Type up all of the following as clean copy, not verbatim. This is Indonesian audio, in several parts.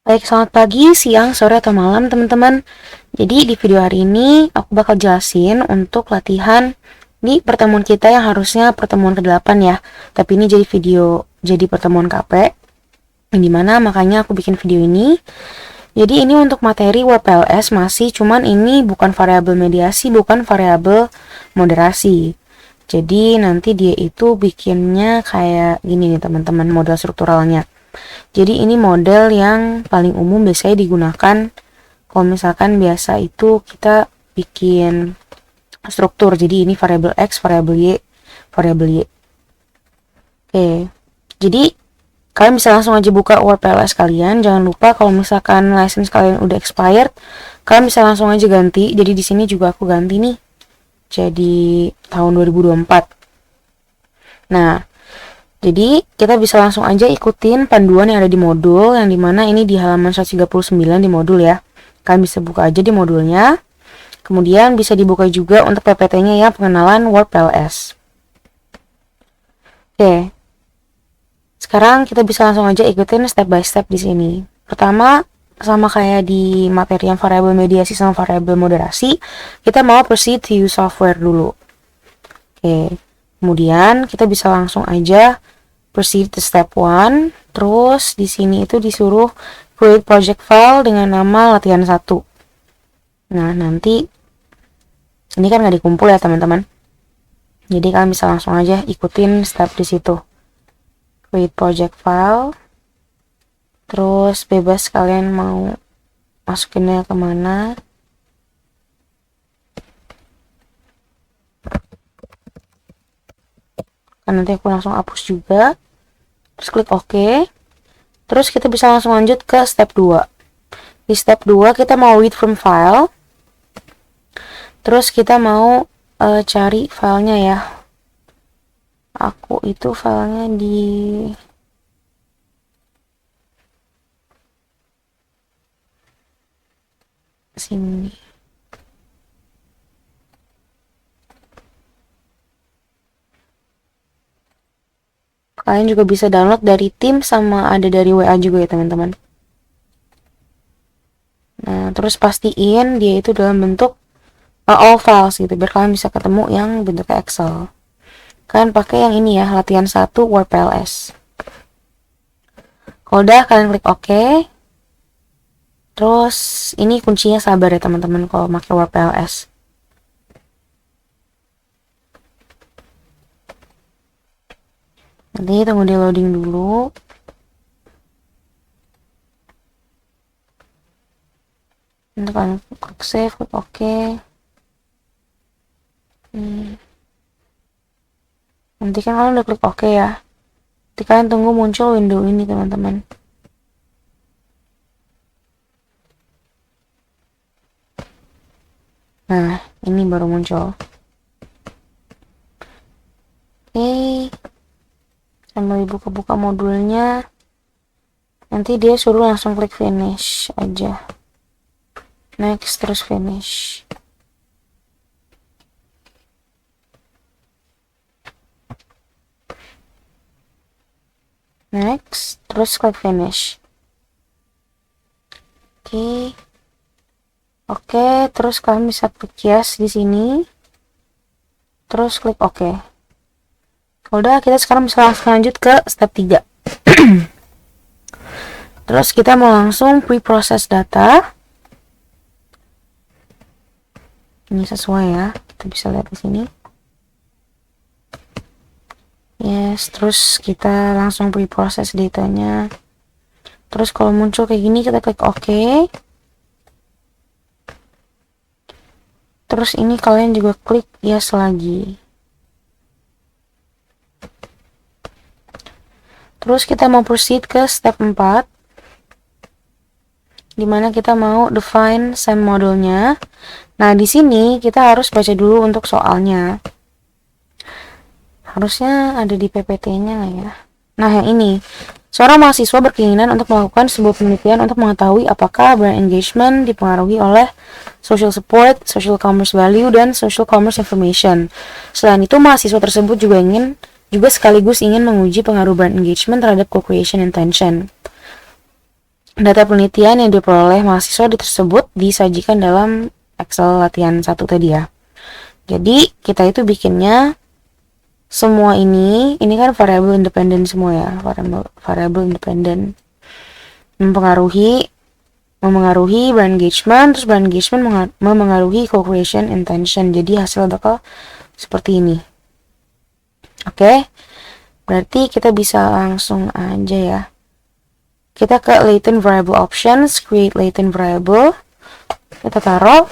Baik, selamat pagi, siang, sore, atau malam teman-teman. Jadi di video hari ini aku bakal jelasin untuk latihan di pertemuan kita yang harusnya pertemuan ke-8 ya. Tapi ini jadi pertemuan KP. Yang dimana makanya aku bikin video ini. Jadi ini untuk materi WPLS masih, cuman ini bukan variabel mediasi, bukan variabel moderasi. Jadi nanti dia itu bikinnya kayak gini nih teman-teman, model strukturalnya. Jadi ini model yang paling umum biasanya digunakan kalau misalkan biasa itu kita bikin struktur. Jadi ini variabel X, variabel Y, variabel Y. Oke. Jadi kalian bisa langsung aja buka WordPLS kalian. Jangan lupa kalau misalkan license kalian udah expired, kalian bisa langsung aja ganti. Jadi di sini juga aku ganti nih. Jadi tahun 2024. Nah, jadi kita bisa langsung aja ikutin panduan yang ada di modul, yang dimana ini di halaman 139 di modul ya. Kalian bisa buka aja di modulnya. Kemudian bisa dibuka juga untuk PPT-nya ya, pengenalan WordPLS. Oke. Sekarang kita bisa langsung aja ikutin step by step di sini. Pertama, sama kayak di materi yang variabel mediasi sama variabel moderasi, kita mau proceed to use software dulu. Oke. Kemudian kita bisa langsung aja proceed to step 1. Terus di sini itu disuruh create project file dengan nama latihan 1. Nah, nanti ini kan nggak dikumpul ya teman-teman. Jadi kalian bisa langsung aja ikutin step di situ. Create project file. Terus bebas kalian mau masukinnya kemana. Nanti aku langsung hapus juga. Terus klik OK. Terus kita bisa langsung lanjut ke step 2. Di step 2 kita mau read from file. Terus kita mau cari filenya ya. Aku itu filenya di sini. Kalian juga bisa download dari Teams sama ada dari WA juga ya teman-teman. Nah, terus pastiin dia itu dalam bentuk all files gitu, biar kalian bisa ketemu yang bentuknya Excel. Kalian pakai yang ini ya, latihan 1 WordPLS. Kalau udah, kalian klik OK. Terus ini kuncinya sabar ya teman-teman kalau pakai WordPLS. Nanti tunggu dia loading dulu. Nanti kalian klik save, klik OK. Nanti kan kalian udah klik OK ya. Nanti kalian tunggu muncul window ini teman-teman. Nah, ini baru muncul. Oke. Sambil buka-buka modulnya, nanti dia suruh langsung klik finish aja. Next, terus finish. Next, terus klik finish. Oke, terus kalian bisa klik yes di sini. Terus klik OK. Udah, kita sekarang bisa langsung lanjut ke step 3. Terus kita mau langsung pre-process data. Ini sesuai ya, kita bisa lihat di sini. Yes, terus kita langsung pre-process datanya. Terus kalau muncul kayak gini kita klik OK. Terus ini kalian juga klik yes lagi. Terus kita mau proceed ke step 4. Dimana kita mau define SAM modulnya. Nah, di sini kita harus baca dulu untuk soalnya. Harusnya ada di PPT-nya lah ya. Nah, yang ini. Seorang mahasiswa berkeinginan untuk melakukan sebuah penelitian untuk mengetahui apakah brand engagement dipengaruhi oleh social support, social commerce value, dan social commerce information. Selain itu, mahasiswa tersebut juga sekaligus ingin menguji pengaruh brand engagement terhadap co-creation intention. Data penelitian yang diperoleh mahasiswa tersebut disajikan dalam Excel latihan 1 tadi ya. Jadi kita itu bikinnya semua ini kan variabel independen semua ya, variabel independen mempengaruhi brand engagement, terus brand engagement memengaruhi co-creation intention. Jadi hasil bakal seperti ini. Oke, berarti kita bisa langsung aja ya. Kita ke latent variable options, create latent variable, kita taruh.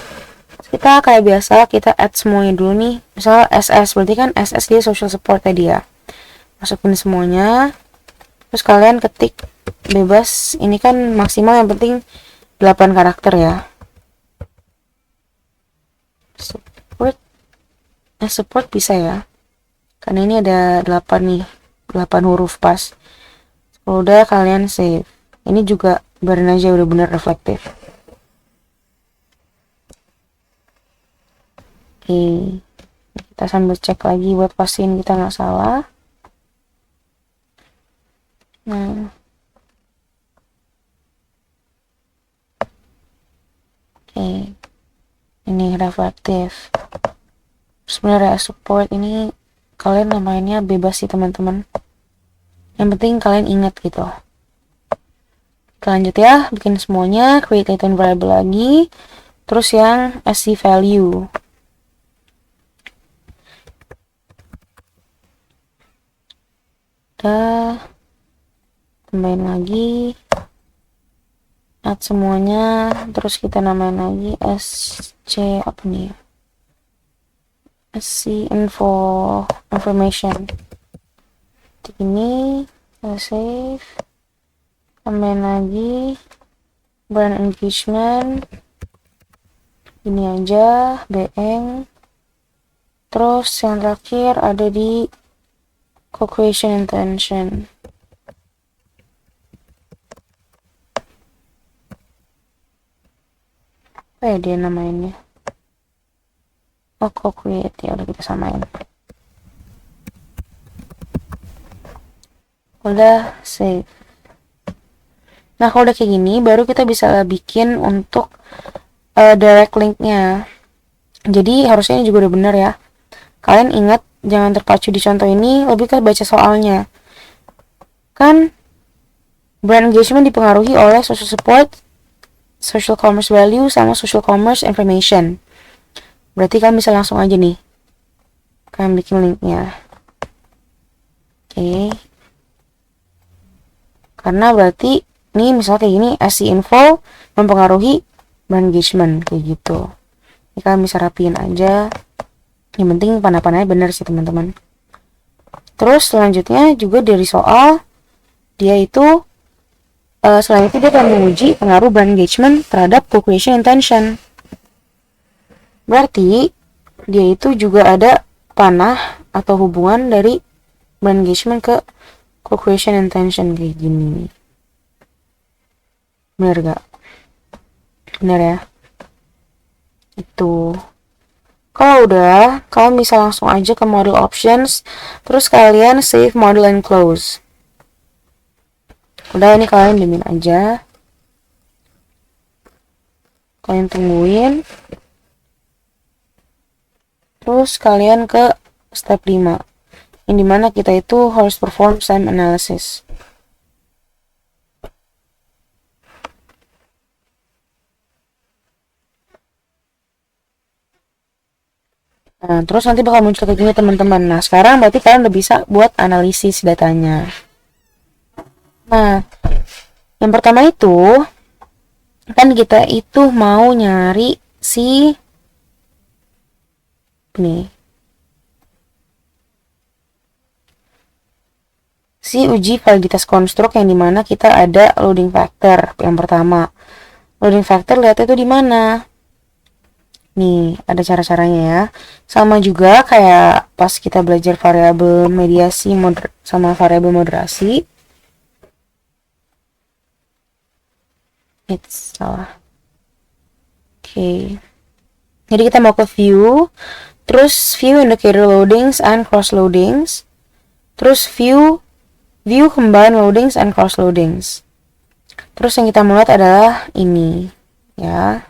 Kita kayak biasa kita add semuanya dulu nih. Misal SS, berarti kan SS dia social support tadi ya. Masukin semuanya. Terus kalian ketik bebas. Ini kan maksimal, yang penting 8 karakter ya. Support bisa ya. Karena ini ada 8 nih. 8 huruf pas. Kalau udah kalian save. Ini juga biarin aja udah bener reflektif. Oke, kita sambil cek lagi buat pastiin kita nggak salah. Nah, oke, ini reflektif. Sebenarnya support ini kalian namainnya bebas sih teman-teman. Yang penting kalian ingat gitu. Kita lanjut ya, bikin semuanya, create latent variable lagi, terus yang sc value. Tambahin lagi, add semuanya, terus kita namain lagi sc apa nih, sc information. Ini kita save, tambahin lagi brand engagement, ini aja bng, terus yang terakhir ada di co-creation intention. Apa ya dia namainnya? Oh, co-create ya, udah kita samain. Udah save. Nah, kalau udah kayak gini baru kita bisa bikin untuk direct linknya. Jadi harusnya ini juga udah bener ya. Kalian ingat jangan terpacu di contoh ini, lebih ke baca soalnya. Kan brand engagement dipengaruhi oleh social support, social commerce value, sama social commerce information. Berarti kalian bisa langsung aja nih kalian bikin linknya. Oke. Karena berarti nih misalnya kayak gini, sc info mempengaruhi brand engagement kayak gitu. Ini kalian bisa rapiin aja. Yang penting panah-panahnya bener sih teman-teman. Terus selanjutnya juga dari soal, dia itu selain itu dia akan menguji pengaruh brand engagement terhadap co-creation intention. Berarti dia itu juga ada panah atau hubungan dari brand engagement ke co-creation intention kayak gini. Bener gak? Bener ya? Itu. Kalau udah, kalian bisa langsung aja ke model options, terus kalian save model and close. Udah, ini kalian diamin aja. Kalian tungguin. Terus kalian ke step 5. Yang dimana kita itu harus perform SEM analysis. Nah, terus nanti bakal muncul kayak gini teman-teman. Nah, sekarang berarti kalian udah bisa buat analisis datanya. Nah, yang pertama itu kan kita itu mau nyari si uji validitas konstruk, yang dimana kita ada loading factor. Yang pertama, loading factor lihat itu di mana. Nih, ada cara-caranya ya. Sama juga kayak pas kita belajar variabel mediasi sama variabel moderasi. It's salah. Oke. Jadi kita mau ke view, terus view indicator loadings and cross loadings, terus view combine loadings and cross loadings. Terus yang kita mau lihat adalah ini ya.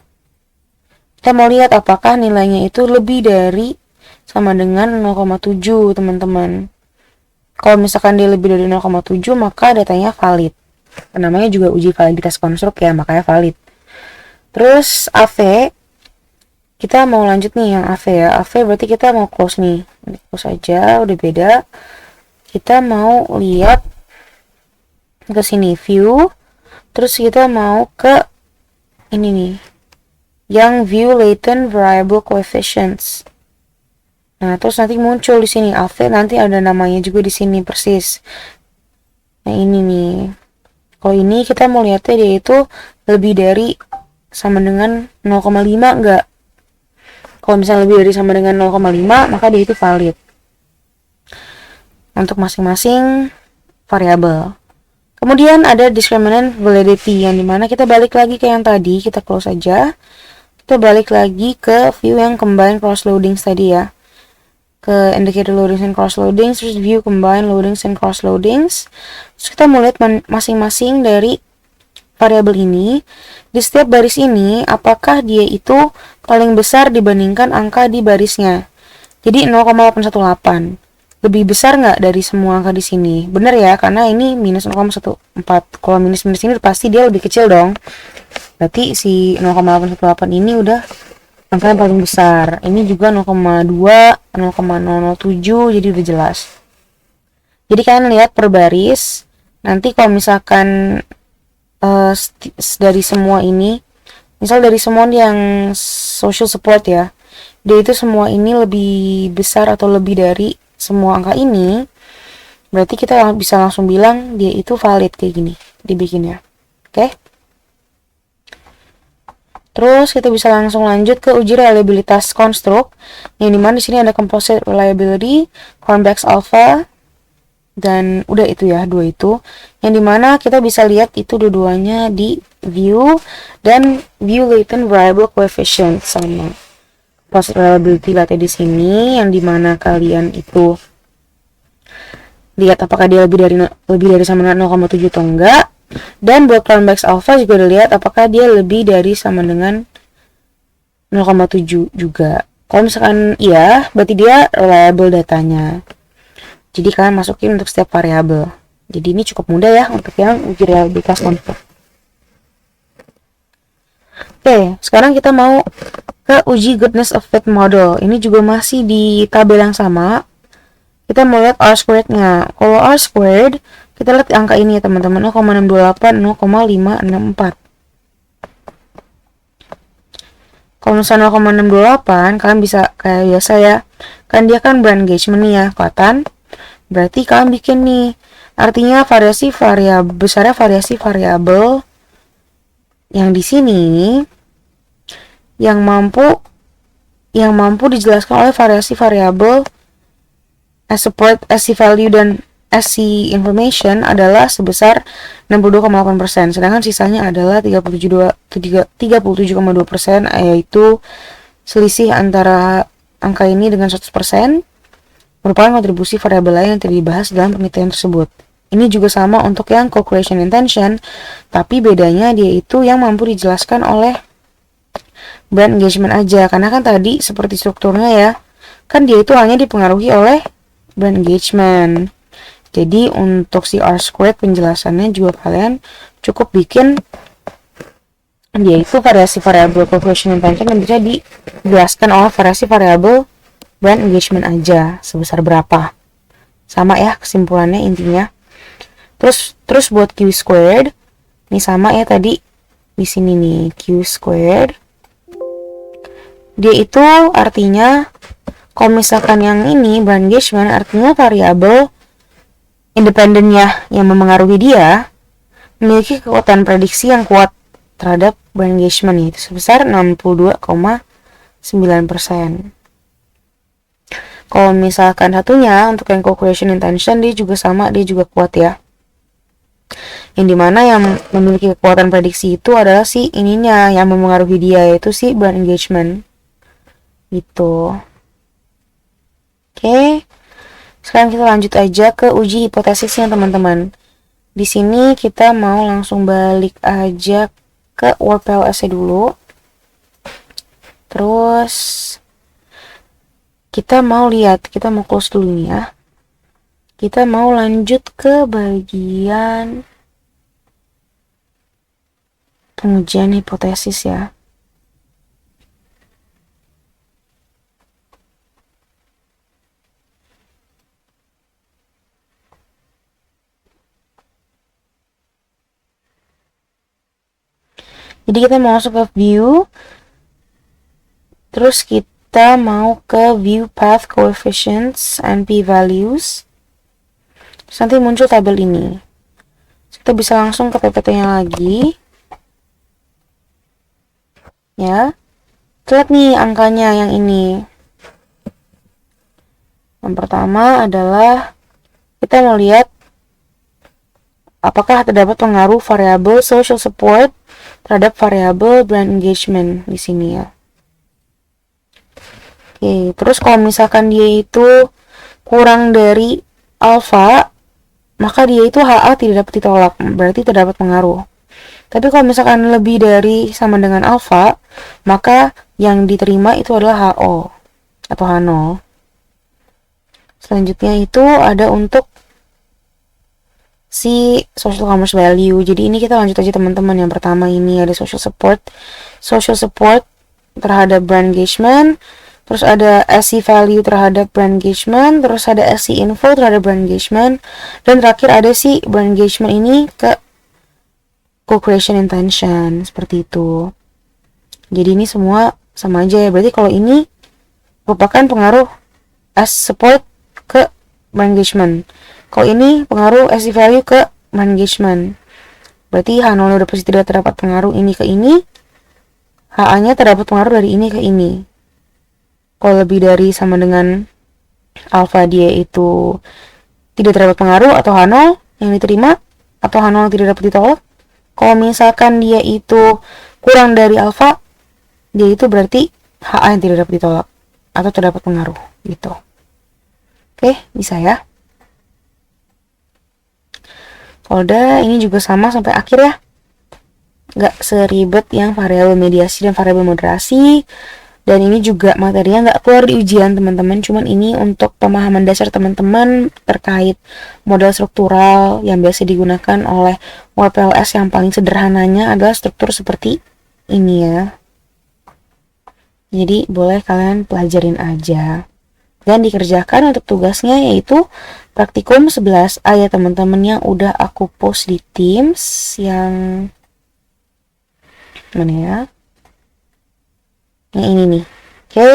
Kita mau lihat apakah nilainya itu lebih dari sama dengan 0,7 teman-teman. Kalau misalkan dia lebih dari 0,7 maka datanya valid. Namanya juga uji validitas konstruk ya, makanya valid. Terus AV, kita mau lanjut nih yang AV ya. AV berarti kita mau close nih. Ini close aja, udah beda. Kita mau lihat ke sini view. Terus kita mau ke ini nih, yang view latent variable coefficients. Nah, terus nanti muncul di sini AV, nanti ada namanya juga di sini persis. Nah, ini nih. Kalau ini kita mau lihatnya dia itu lebih dari sama dengan 0,5 enggak? Kalau misalnya lebih dari sama dengan 0,5 maka dia itu valid. Untuk masing-masing variabel. Kemudian ada discriminant validity yang dimana kita balik lagi ke yang tadi, kita close aja. Kita balik lagi ke view yang combine cross loadings tadi ya. Ke indicator loadings and cross loadings, terus view combine loadings and cross loadings. Terus kita mau lihat masing-masing dari variabel ini di setiap baris ini apakah dia itu paling besar dibandingkan angka di barisnya. Jadi 0,818 lebih besar nggak dari semua angka di sini? Bener ya, karena ini minus 0,14. Kalau minus-minus ini pasti dia lebih kecil dong. Berarti si 0,818 ini udah angka yang paling besar. Ini juga 0,2, 0,007, jadi udah jelas. Jadi kalian lihat per baris. Nanti kalau misalkan dari semua ini, misal dari semua yang social support ya, dia itu semua ini lebih besar atau lebih dari semua angka ini, berarti kita bisa langsung bilang dia itu valid kayak gini dibikinnya. Oke? Terus kita bisa langsung lanjut ke uji reliabilitas konstruk, yang dimana di sini ada composite reliability, Cronbach's alpha, dan udah itu ya, dua itu. Yang dimana kita bisa lihat itu dua-duanya di view dan view latent variable coefficient sama. Composite reliability lihatnya di sini, yang dimana kalian itu lihat apakah dia lebih dari sama dengan 0,7 atau enggak. Dan buat Cronbach's alpha juga dilihat apakah dia lebih dari sama dengan 0,7 juga. Kalau misalkan iya, berarti dia reliable datanya. Jadi kalian masukin untuk setiap variabel. Jadi ini cukup mudah ya untuk yang uji reliabilitas konstruk. Oke, sekarang kita mau ke uji goodness of fit model. Ini juga masih di tabel yang sama. Kita mau lihat R-squared-nya. Kalau R-squared, kita lihat angka ini ya teman-teman, 0,628, 0,564. Kalau misalnya 0,628, kalian bisa kayak biasa ya. Kan dia kan brand engagement nih ya, kelihatan. Berarti kalian bikin nih. Artinya variasi variabel, besarnya variasi variabel yang di sini yang mampu dijelaskan oleh variasi variabel as value dan SC information adalah sebesar 62,8%, sedangkan sisanya adalah 37,2%, yaitu selisih antara angka ini dengan 100%, merupakan kontribusi variabel lain yang tidak dibahas dalam penelitian tersebut. Ini juga sama untuk yang co-creation intention, tapi bedanya dia itu yang mampu dijelaskan oleh brand engagement aja, karena kan tadi seperti strukturnya ya, kan dia itu hanya dipengaruhi oleh brand engagement. Jadi untuk si R-squared penjelasannya juga kalian cukup bikin dia itu variasi variabel co-creation intention yang bisa dijelaskan oleh variasi variabel brand engagement aja sebesar berapa. Sama ya kesimpulannya intinya. Terus buat Q squared ini sama ya tadi di sini nih Q squared. Dia itu artinya kalau misalkan yang ini brand engagement artinya variabel independennya yang memengaruhi dia memiliki kekuatan prediksi yang kuat terhadap brand engagement, yaitu sebesar 62,9%. Kalau misalkan satunya untuk yang co-creation intention dia juga sama, dia juga kuat ya. Yang dimana yang memiliki kekuatan prediksi itu adalah si ininya yang memengaruhi dia, yaitu si brand engagement. Gitu. Oke. Sekarang kita lanjut aja ke uji hipotesisnya teman-teman. Di sini kita mau langsung balik aja ke WordPLS-nya dulu. Terus kita mau lihat, kita mau close dulu nih ya. Kita mau lanjut ke bagian pengujian hipotesis ya. Jadi kita mau masuk ke view, terus kita mau ke view path coefficients and p-values. Terus nanti muncul tabel ini. Terus kita bisa langsung ke PPT-nya lagi. Ya. Lihat nih angkanya yang ini. Yang pertama adalah kita mau lihat apakah terdapat pengaruh variabel social support terhadap variabel brand engagement di sini ya. Oke, terus kalau misalkan dia itu kurang dari alpha, maka dia itu HA tidak dapat ditolak, berarti terdapat pengaruh. Tapi kalau misalkan lebih dari sama dengan alpha, maka yang diterima itu adalah HO atau H0. Selanjutnya itu ada untuk si social commerce value. Jadi ini kita lanjut aja teman-teman. Yang pertama ini ada social support terhadap brand engagement, terus ada SC value terhadap brand engagement, terus ada SC info terhadap brand engagement, dan terakhir ada si brand engagement ini ke co-creation intention, seperti itu. Jadi ini semua sama aja ya. Berarti kalau ini merupakan pengaruh SC support ke brand engagement. Kalau ini pengaruh SC value ke brand engagement. Berarti H0 udah pasti tidak terdapat pengaruh ini ke ini. HA-nya terdapat pengaruh dari ini ke ini. Kalau lebih dari sama dengan alpha dia itu tidak terdapat pengaruh atau H0 yang diterima, atau H0 tidak dapat ditolak. Kalau misalkan dia itu kurang dari alpha, dia itu berarti HA yang tidak dapat ditolak atau terdapat pengaruh gitu. Oke, bisa ya. Udah, ini juga sama sampai akhir ya. Nggak seribet yang variabel mediasi dan variabel moderasi. Dan ini juga materinya nggak keluar di ujian teman-teman. Cuman ini untuk pemahaman dasar teman-teman terkait model struktural yang biasa digunakan oleh WordPLS. Yang paling sederhananya adalah struktur seperti ini ya. Jadi boleh kalian pelajarin aja. Dan dikerjakan untuk tugasnya yaitu praktikum 11A ya teman-teman, yang udah aku post di Teams. Yang mana ya? Yang ini nih. Oke.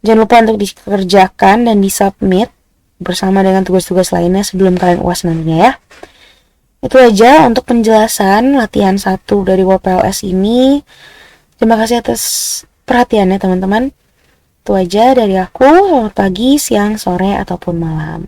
Jangan lupa untuk dikerjakan dan disubmit bersama dengan tugas-tugas lainnya sebelum kalian UAS nantinya ya. Itu aja untuk penjelasan latihan 1 dari WordPLS ini. Terima kasih atas perhatiannya teman-teman. Itu aja dari aku. Selamat pagi, siang, sore, ataupun malam.